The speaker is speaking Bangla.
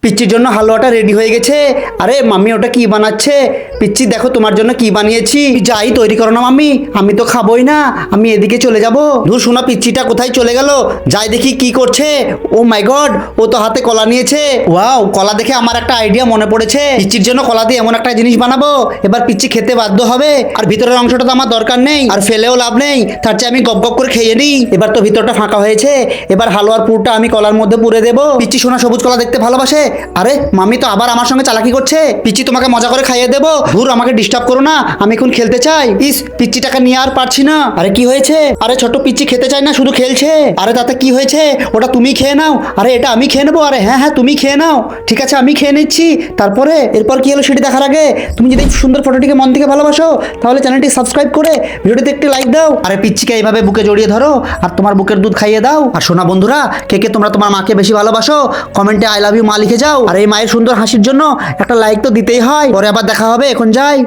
পিচ্চির জন্য হালুয়াটা রেডি হয়ে গেছে। আরে মাম্মি ওটা কি বানাচ্ছে? পিচ্চি দেখো তোমার জন্য কি বানিয়েছি। যাই তৈরি করো না মাম্মি, আমি তো খাবোই না, আমি এদিকে চলে যাব। ধুর শোনা, পিচ্চিটা কোথায় চলে গেল? যাই দেখি কি করছে। ও মাই গড, ও তো হাতে কলা নিয়েছে। ওয়াও, কলা দেখে আমার একটা আইডিয়া মনে পড়েছে। পিচ্চির জন্য কলা দিয়ে এমন একটা জিনিস বানাবো এবার পিচ্চি খেতে বাধ্য হবে। আর ভিতরের অংশটা তো আমার দরকার নেই, আর ফেলেও লাভ নেই, তার চেয়ে আমি গপ গপ করে খেয়ে নিই। এবার তো ভিতরটা ফাঁকা হয়েছে, এবার হালুয়ার পুরটা আমি কলার মধ্যে পুরে দেবো। পিচ্চি সোনা সবুজ কলা দেখতে ভালোবাসে। আরে মাম্মি তো আবার আমার সঙ্গে চালাকি করছে। পিচ্চি তোমাকে মজা করে খাইয়ে দেবো, ধুর আমাকে ডিস্টার্ব করো না, আমি এখন খেলতে চাই। ইস, পিচ্চিটাকে নিয়ে আর পারছি না। আরে কি হয়েছে? আরে ছোট পিচ্চি খেতে চায় না, শুধু খেলছে। আরে তাতে কি হয়েছে? ওটা তুমি খেয়ে নাও। আরে এটা আমি খেয়ে নেবো। আরে হ্যাঁ হ্যাঁ, তুমি খেয়ে নাও। ঠিক আছে, আমি খেয়ে নিচ্ছি। তারপরে এরপর কি হলো সেটি দেখার আগে তুমি যদি এই সুন্দর ফটোটিকে মন থেকে ভালোবাসো তাহলে চ্যানেলটি সাবস্ক্রাইব করে ভিডিওটিতে একটি লাইক দাও। আরে পিচ্চিকে এইভাবে বুকে জড়িয়ে ধরো আর তোমার বুকের দুধ খাইয়ে দাও। আর শোনা বন্ধুরা, কে কে তোমরা তোমার মাকে বেশি ভালোবাসো কমেন্টে আই লাভ ইউ মা লিখে যাও। আর এই মায়ের সুন্দর হাসির জন্য একটা লাইক তো দিতেই হয়। পরে আবার দেখা হবে, এখন যাই।